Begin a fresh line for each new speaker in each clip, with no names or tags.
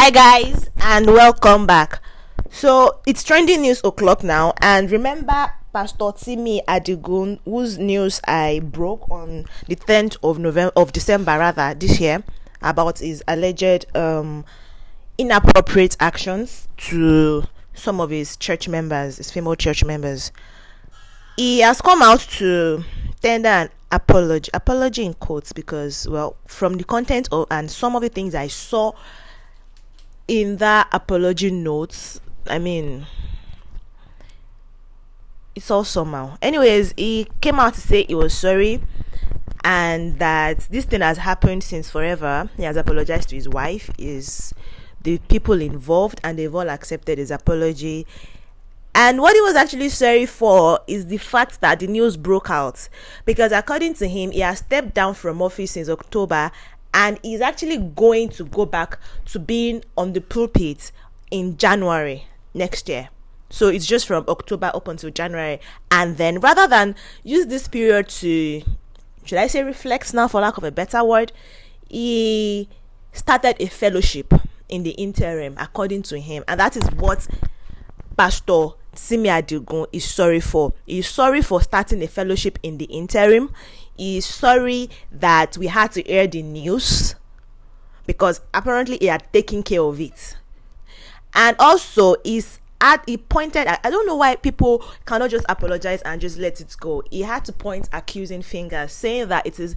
Hi guys, and welcome back. So it's trending news o'clock now, and remember Pastor Timi Adigun, whose news I broke on the 10th of December rather this year, about his alleged inappropriate actions to some of his church members, his female church members. He has come out to tender an apology in quotes, because, well, from the content of and some of the things I saw in that apology notes, I mean, it's all somehow. Anyways, he came out to say he was sorry and that this thing has happened since forever. He has apologized to his wife, the people involved, and they've all accepted his apology. And what he was actually sorry for is the fact that the news broke out, because according to him, he has stepped down from office since October, and he's actually going to go back to being on the pulpit in January next year. So it's just from October up until January. And then rather than use this period to, should I say, reflect now, for lack of a better word, he started a fellowship in the interim, according to him. And that is what Pastor Timi Adigun is sorry for. He's sorry for starting a fellowship in the interim. He's sorry that we had to air the news, because apparently he had taken care of it. And also he pointed at, I don't know why people cannot just apologize and just let it go. He had to point accusing fingers, saying that it is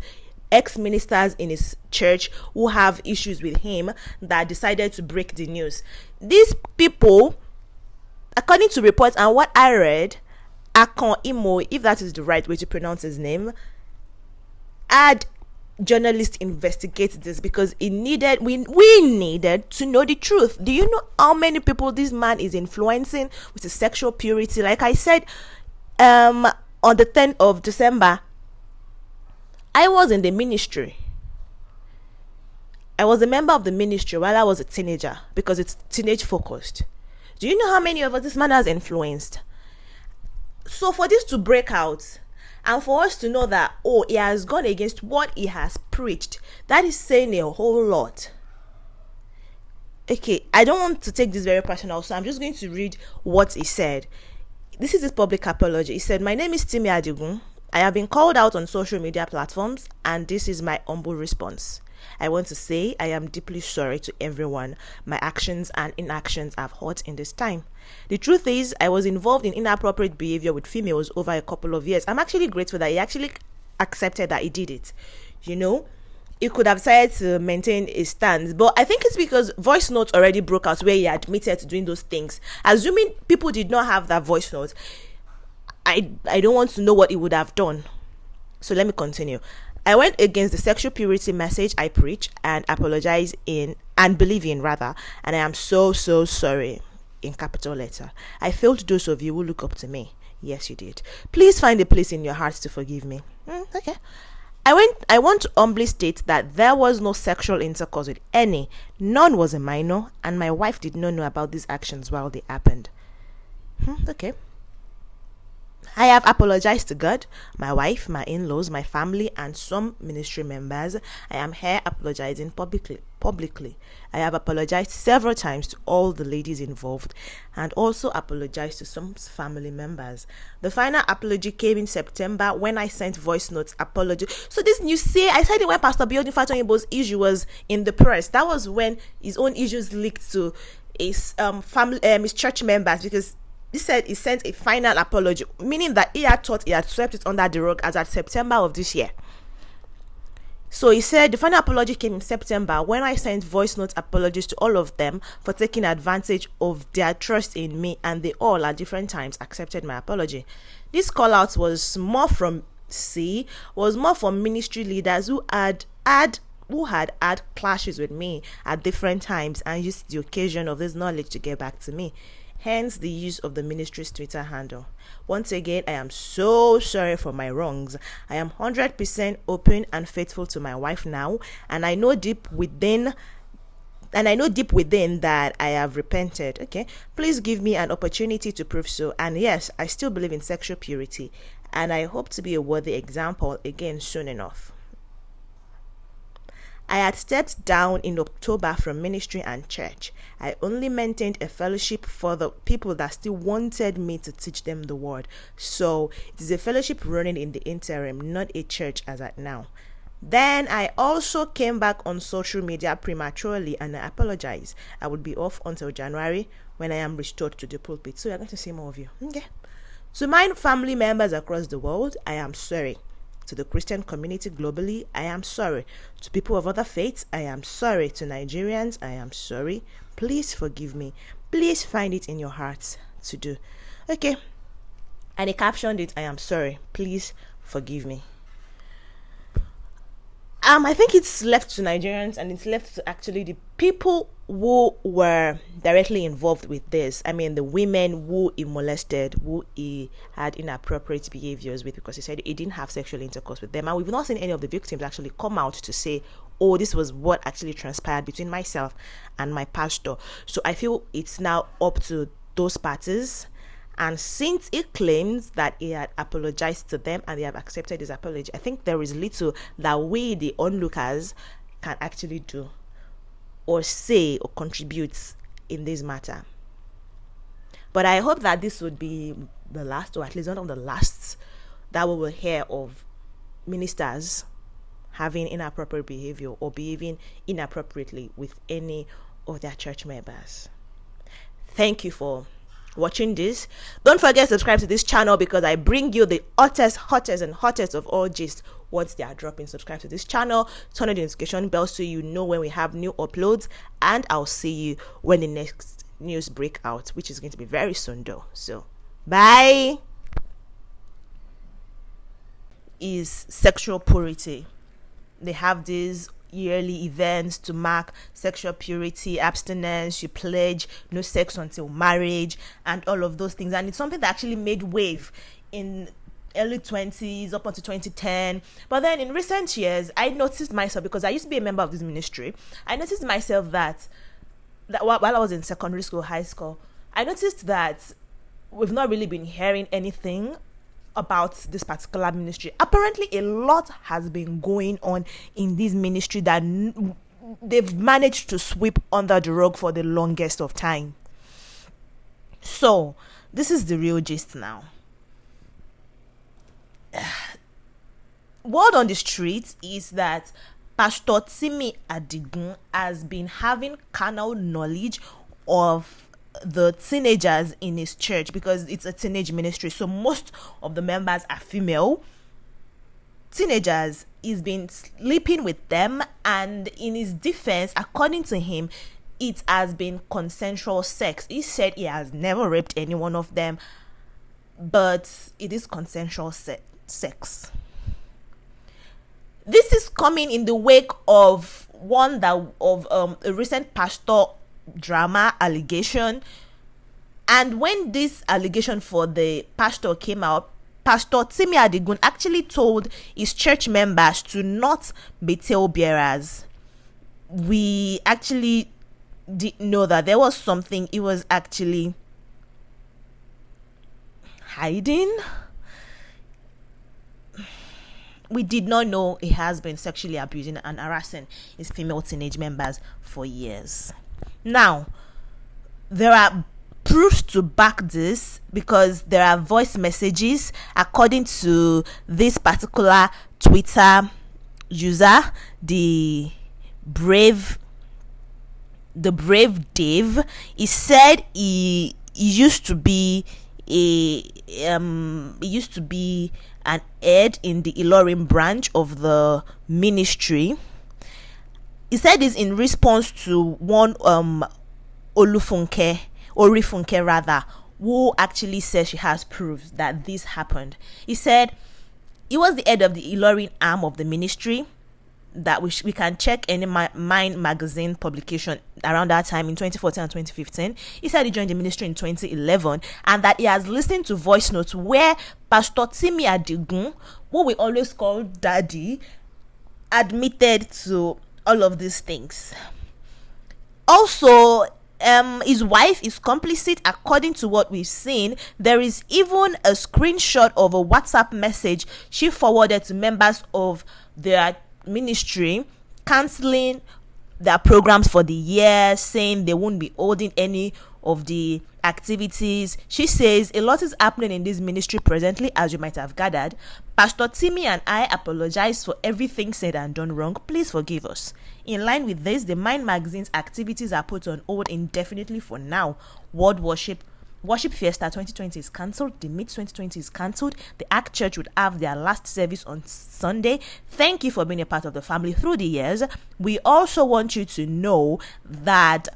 ex-ministers in his church who have issues with him that decided to break the news. These people, according to reports and what I read, Akon Imo, if that is the right way to pronounce his name, had journalists investigate this, because we needed to know the truth. Do you know how many people this man is influencing with his sexual purity? Like I said, on the 10th of December, I was in the ministry. I was a member of the ministry while I was a teenager, because it's teenage focused. Do you know how many of us this man has influenced? So for this to break out, and for us to know that, oh, he has gone against what he has preached, that is saying a whole lot. Okay, I don't want to take this very personal, so I'm just going to read what he said. This is his public apology. He said, "My name is Timi Adigun. I have been called out on social media platforms, and this is my humble response. I want to say I am deeply sorry to everyone my actions and inactions have hurt in this time. The truth is, I was involved in inappropriate behavior with females over a couple of years. I'm actually grateful that he actually accepted that he did it. You know, he could have decided to maintain his stance, but I think it's because voice notes already broke out where he admitted to doing those things. Assuming people did not have that voice note, I don't want to know what he would have done. So let me continue. I went against the sexual purity message I preach and apologize and believe in, rather, and I am so sorry, in capital letter. I failed those of you who look up to me. Yes, you did. Please find a place in your hearts to forgive me." Okay. I want to humbly state that there was no sexual intercourse with any. None was a minor, and my wife did not know about these actions while they happened. Okay. I have apologized to God, my wife, my in-laws, my family, and some ministry members. I am here apologizing publicly. I have apologized several times to all the ladies involved, and also apologized to some family members. The final apology came in September when I sent voice notes apology. So this, you see, I said it when Pastor Biodun Fatoyinbo's issue was in the press. That was when his own issues leaked to his family, his church members, because he said he sent a final apology, meaning that he had thought he had swept it under the rug as at September of this year. So he said the final apology came in September when I sent voice note apologies to all of them for taking advantage of their trust in me, and they all at different times accepted my apology. This call out was more from ministry leaders who had had clashes with me at different times and used the occasion of this knowledge to get back to me. Hence the use of the ministry's Twitter handle. Once again, I am so sorry for my wrongs. I am 100% open and faithful to my wife now, and I know deep within that I have repented. Okay, please give me an opportunity to prove so. And yes, I still believe in sexual purity, and I hope to be a worthy example again soon enough. I had stepped down in October from ministry and church. I only maintained a fellowship for the people that still wanted me to teach them the word. So it is a fellowship running in the interim, not a church as at now. Then I also came back on social media prematurely and I apologize. I will be off until January when I am restored to the pulpit. So you're going to see more of you. Okay. To my family members across the world, I am sorry. To the Christian community globally, I am sorry. To people of other faiths, I am sorry. To Nigerians, I am sorry. Please forgive me. Please find it in your hearts to do. Okay. And he captioned it, I am sorry. Please forgive me. I think it's left to Nigerians and it's left to actually the people who were directly involved with this. I mean, the women who he molested, who he had inappropriate behaviors with, because he said he didn't have sexual intercourse with them. And we've not seen any of the victims actually come out to say, oh, this was what actually transpired between myself and my pastor. So I feel it's now up to those parties. And since he claims that he had apologized to them and they have accepted his apology, I think there is little that we, the onlookers, can actually do or say or contribute in this matter. But I hope that this would be the last, or at least one of the last, that we will hear of ministers having inappropriate behavior or behaving inappropriately with any of their church members. Thank you for watching this. Don't forget to subscribe to this channel because I bring you the hottest of all gist once they are dropping. Subscribe to this channel, turn on the notification bell so you know when we have new uploads, and I'll see you when the next news break out, which is going to be very soon though. So bye. Is sexual purity. They have these yearly events to mark sexual purity, abstinence, you pledge no sex until marriage, and all of those things. And it's something that actually made wave in early 20s up until 2010. But then in recent years, I noticed myself, because I used to be a member of this ministry, I noticed myself that while I was in secondary school, high school, I noticed that we've not really been hearing anything about this particular ministry. Apparently a lot has been going on in this ministry that they've managed to sweep under the rug for the longest of time. So this is the real gist now. Word on the street is that Pastor Timi Adigun has been having carnal knowledge of the teenagers in his church, because it's a teenage ministry, so most of the members are female teenagers. He's been sleeping with them, and in his defense, according to him, it has been consensual sex. He said he has never raped any one of them, but it is consensual sex. This is coming in the wake of a recent pastor drama allegation. And when this allegation for the pastor came out, Pastor Timi Adigun actually told his church members to not be talebearers. We actually didn't know that there was something he was actually hiding. We did not know he has been sexually abusing and harassing his female teenage members for years. Now, there are proofs to back this, because there are voice messages, according to this particular Twitter user, the brave Dave. He said he used to be an head in the Ilorin branch of the ministry. He said this in response to one Orifunke, who actually says she has proof that this happened. He said he was the head of the Ilorin arm of the ministry, that we can check any Mind magazine publication around that time in 2014 and 2015. He said he joined the ministry in 2011, and that he has listened to voice notes where Pastor Timi Adigun, who we always call Daddy, admitted to all of these things. Also, his wife is complicit, according to what we've seen. There is even a screenshot of a WhatsApp message she forwarded to members of their ministry, canceling their programs for the year, saying they won't be holding any of the activities. She says a lot is happening in this ministry presently, as you might have gathered. Pastor Timmy and I apologize for everything said and done wrong. Please forgive us. In line with this, the Mind Magazine's activities are put on hold indefinitely for now. World Worship Fiesta 2020 is cancelled. The Meet 2020 is cancelled. The Act Church would have their last service on Sunday. Thank you for being a part of the family through the years. We also want you to know that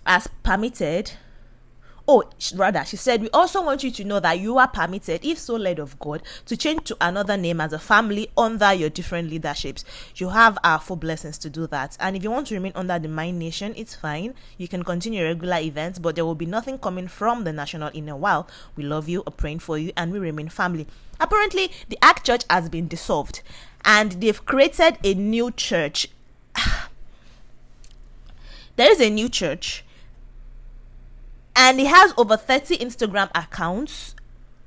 as permitted, she said, we also want you to know that you are permitted, if so led of God, to change to another name as a family under your different leaderships. You have our full blessings to do that. And if you want to remain under the Mind Nation, it's fine. You can continue your regular events, but there will be nothing coming from the National in a while. We love you, are praying for you, and we remain family. Apparently, the Act Church has been dissolved, and they've created a new church. There is a new church, and it has over 30 Instagram accounts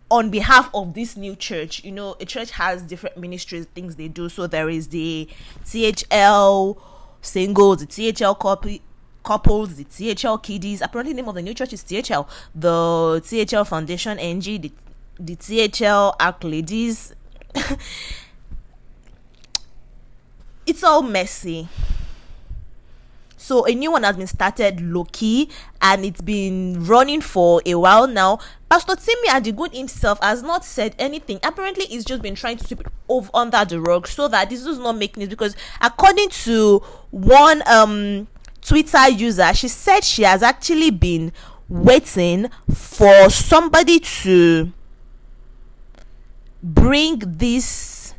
on behalf of this new church. You know, a church has different ministries, things they do. So there is the THL singles, the THL couples, the THL kiddies. Apparently the name of the new church is THL. The THL Foundation NG, the THL Arc Ladies. It's all messy. So a new one has been started low-key, and it's been running for a while now. Pastor Timmy Adigun himself has not said anything. Apparently, he's just been trying to sweep it under the rug so that this does not make news. Because according to one Twitter user, she said she has actually been waiting for somebody to bring this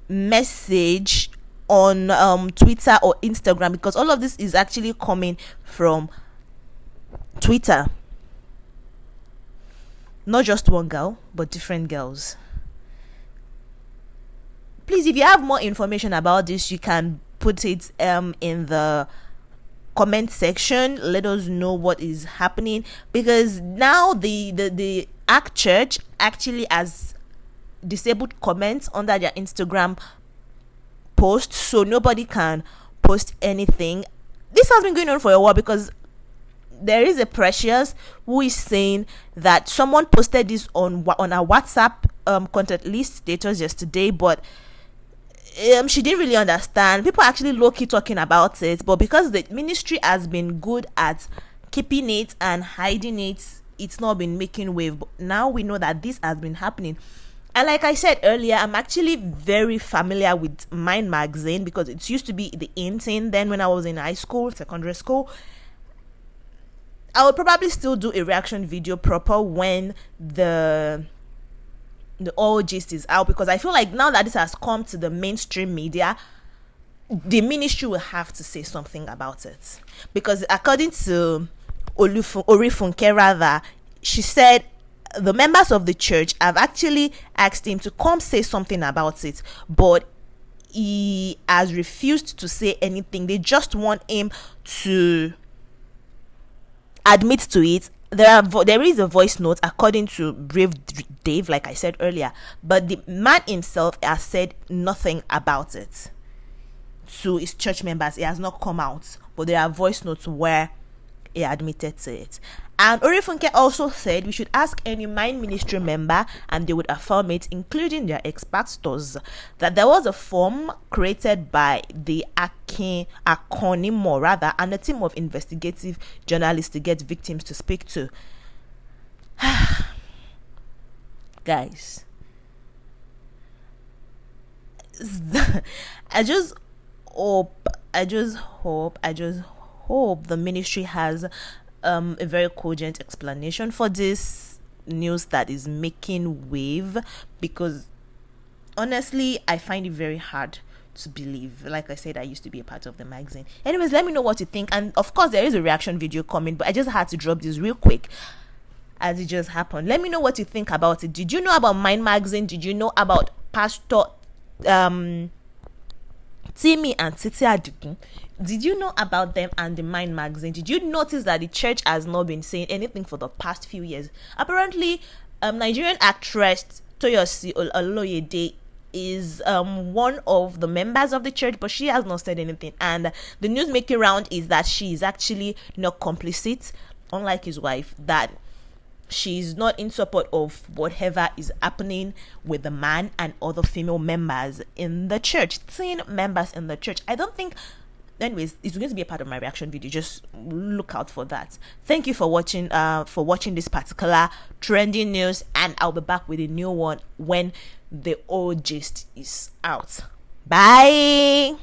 message on Twitter or Instagram, because all of this is actually coming from Twitter. Not just one girl, but different girls. Please, if you have more information about this, you can put it in the comment section. Let us know what is happening, because now the Act Church actually has disabled comments under their Instagram post, so nobody can post anything. This has been going on for a while, because there is a Precious who is saying that someone posted this on a WhatsApp contact list status yesterday, but she didn't really understand. People are actually low-key talking about it, but because the ministry has been good at keeping it and hiding it, it's not been making wave. But now we know that this has been happening. And like I said earlier, I'm actually very familiar with Mind Magazine, because it used to be the in thing then when I was in high school, secondary school. I would probably still do a reaction video proper when the all gist is out, because I feel like now that this has come to the mainstream media, the ministry will have to say something about it. Because according to Orifunke, rather, she said the members of the church have actually asked him to come say something about it, but he has refused to say anything. They just want him to admit to it. There is a voice note according to Brave Dave, like I said earlier, but the man himself has said nothing about it to his church members. He has not come out, but there are voice notes where he admitted to it. And Orifunke also said we should ask any Mind Ministry member and they would affirm it, including their ex-pastors, that there was a form created by the Akonimo, rather, and a team of investigative journalists to get victims to speak to. Guys, I just hope the ministry has a very cogent explanation for this news that is making wave, because honestly I find it very hard to believe. Like I said, I used to be a part of the magazine. Anyways, let me know what you think, and of course there is a reaction video coming, but I just had to drop this real quick as it just happened. Let me know what you think about it. Did you know about Mind Magazine? Did you know about Pastor Timmy and Titi Adigun? Did you know about them and the Mind Magazine? Did you notice that the church has not been saying anything for the past few years? Apparently, Nigerian actress Toyosi Oloyede is one of the members of the church, but she has not said anything. And the news making round is that she is actually not complicit, unlike his wife, that she's not in support of whatever is happening with the man and other female members in the church, teen members in the church. I don't think, anyways, it's going to be a part of my reaction video. Just look out for that. Thank you for watching this particular trending news, and I'll be back with a new one when the old gist is out. Bye.